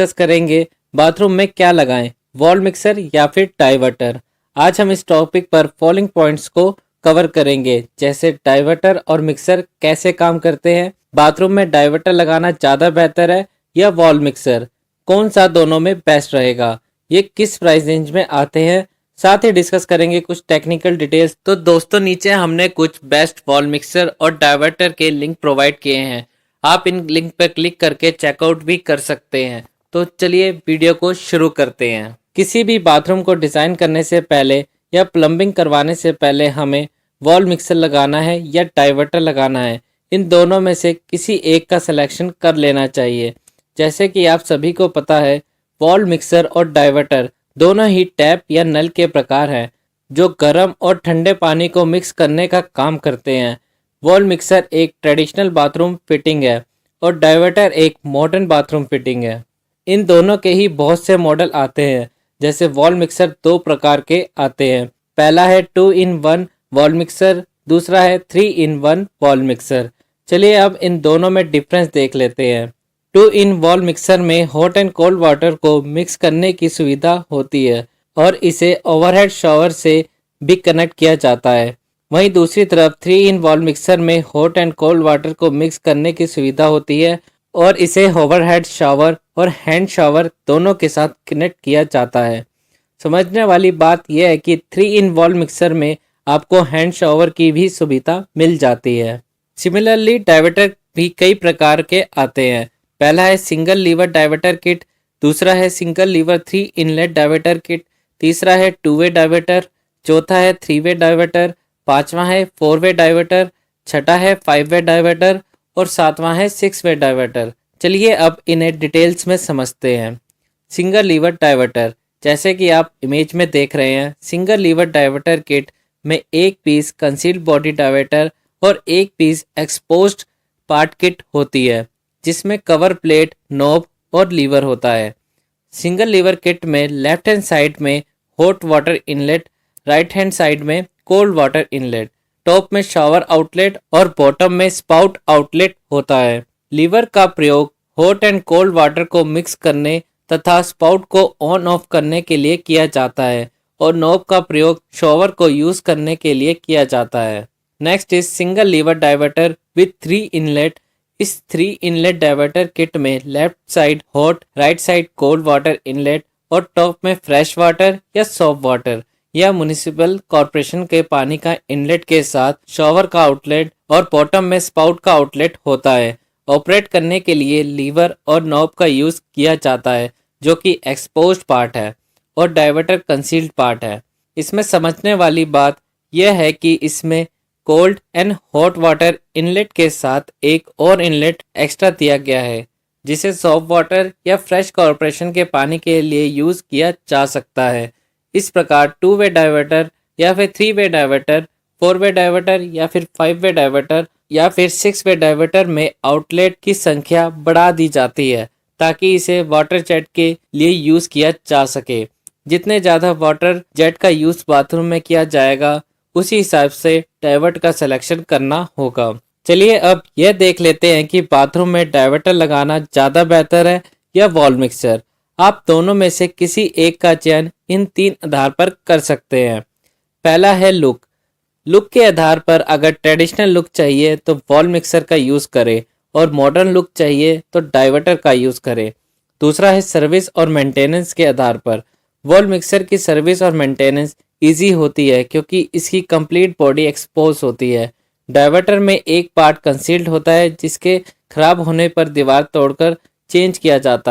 Discuss करेंगे bathroom में क्या लगाएं, वॉल मिक्सर या फिर डाइवर्टर। आज हम इस टॉपिक पर फॉलोइंग पॉइंट्स को कवर करेंगे, जैसे डाइवर्टर और मिक्सर कैसे काम करते हैं, बाथरूम में डाइवर्टर लगाना ज़्यादा बेहतर है या वॉल मिक्सर, कौन सा दोनों में बेस्ट रहेगा, ये किस प्राइस रेंज में आते हैं, साथ ही डिस्कस करेंगे कुछ टेक्निकल डिटेल्स। तो दोस्तों नीचे हमने कुछ बेस्ट वॉल मिक्सर और डाइवर्टर के लिंक प्रोवाइड किए हैं, आप इन लिंक पर क्लिक करके चेकआउट भी कर सकते हैं। तो चलिए वीडियो को शुरू करते हैं। किसी भी बाथरूम को डिज़ाइन करने से पहले या प्लम्बिंग करवाने से पहले हमें वॉल मिक्सर लगाना है या डाइवर्टर लगाना है, इन दोनों में से किसी एक का सिलेक्शन कर लेना चाहिए। जैसे कि आप सभी को पता है, वॉल मिक्सर और डाइवर्टर दोनों ही टैप या नल के प्रकार हैं जो गर्म और ठंडे पानी को मिक्स करने का काम करते हैं। वॉल मिक्सर एक ट्रेडिशनल बाथरूम फिटिंग है और डाइवर्टर एक मॉडर्न बाथरूम फिटिंग है। इन दोनों के ही बहुत से मॉडल आते हैं। जैसे वॉल मिक्सर दो प्रकार के आते हैं, पहला है 2-in-1 वॉल मिक्सर, दूसरा है 3-in-1 वॉल मिक्सर। चलिए अब इन दोनों में डिफरेंस देख लेते हैं। 2-in वॉल मिक्सर में हॉट एंड कोल्ड वाटर को मिक्स करने की सुविधा होती है और इसे ओवरहेड शॉवर से भी कनेक्ट किया जाता है। वहीं दूसरी तरफ 3-in वॉल मिक्सर में हॉट एंड कोल्ड वाटर को मिक्स करने की सुविधा होती है और इसे ओवरहेड शावर और हैंड शावर दोनों के साथ कनेक्ट किया जाता है। समझने वाली बात यह है कि 3-in वॉल मिक्सर में आपको हैंड शावर की भी सुविधा मिल जाती है। सिमिलरली डाइवर्टर भी कई प्रकार के आते हैं। पहला है सिंगल लीवर डाइवर्टर किट, दूसरा है single liver 3 inlet diverter kit, तीसरा है 2-वे डाइवर्टर, चौथा है 3-वे डाइवर्टर, पांचवा है 4-वे डाइवर्टर, छठा है 5-वे डाइवर्टर और सातवां है 6-वे डाइवर्टर। चलिए अब इन्हें डिटेल्स में समझते हैं। सिंगल लीवर डाइवर्टर, जैसे कि आप इमेज में देख रहे हैं, सिंगल लीवर डाइवर्टर किट में एक पीस कंसील्ड बॉडी डाइवर्टर और एक पीस एक्सपोज्ड पार्ट किट होती है, जिसमें कवर प्लेट, नॉब और लीवर होता है। सिंगल लीवर किट में लेफ्ट हैंड साइड में hot water inlet, right hand side में कोल्ड वाटर इनलेट, टॉप में शावर आउटलेट और बॉटम में स्पाउट आउटलेट होता है। लीवर का प्रयोग हॉट एंड कोल्ड वाटर को मिक्स करने तथा स्पाउट को ऑन ऑफ करने के लिए किया जाता है और नॉब का प्रयोग शॉवर को यूज करने के लिए किया जाता है। Next is single liver diverter with 3 inlet. इस 3 इनलेट डाइवर्टर किट में left side hot, right side cold water inlet और टॉप में फ्रेश वाटर या सॉफ्ट वाटर या म्युनिसिपल कॉर्पोरेशन के पानी का इनलेट के साथ शॉवर का आउटलेट और बॉटम में स्पाउट का आउटलेट होता है। ऑपरेट करने के लिए लीवर और नॉब का यूज किया जाता है, जो कि एक्सपोज्ड पार्ट है और डाइवर्टर कंसील्ड पार्ट है। इसमें समझने वाली बात यह है कि इसमें cold and hot water inlet के साथ एक और इनलेट एक्स्ट्रा दिया गया है, जिसे सॉफ्ट वाटर या फ्रेश कॉर्पोरेशन के पानी के लिए यूज किया जा सकता है। इस प्रकार 2-वे डाइवर्टर या फिर 3-वे डाइवर्टर, 4-वे डाइवर्टर या फिर 5-वे डाइवर्टर या फिर 6-वे डाइवर्टर में आउटलेट की संख्या बढ़ा दी जाती है ताकि इसे वाटर जेट के लिए यूज किया जा सके। जितने ज़्यादा वाटर जेट का यूज बाथरूम में किया जाएगा, उसी हिसाब से डाइवर्ट का सिलेक्शन करना होगा। चलिए अब यह देख लेते हैं कि बाथरूम में डाइवर्टर लगाना ज़्यादा बेहतर है या वॉल मिक्सर। आप दोनों में से किसी एक का चयन इन 3 आधार पर कर सकते हैं। पहला है लुक। लुक के आधार पर अगर ट्रेडिशनल लुक चाहिए तो वॉल मिक्सर का यूज़ करें और मॉडर्न लुक चाहिए तो डाइवर्टर का यूज़ करें। दूसरा है सर्विस और मेंटेनेंस के आधार पर। वॉल मिक्सर की सर्विस और मेंटेनेंस इजी होती है क्योंकि इसकी कंप्लीट बॉडी एक्सपोज होती है। डाइवर्टर में एक पार्ट कंसील्ड होता है जिसके खराब होने पर दीवार तोड़कर चेंज किया जाता है।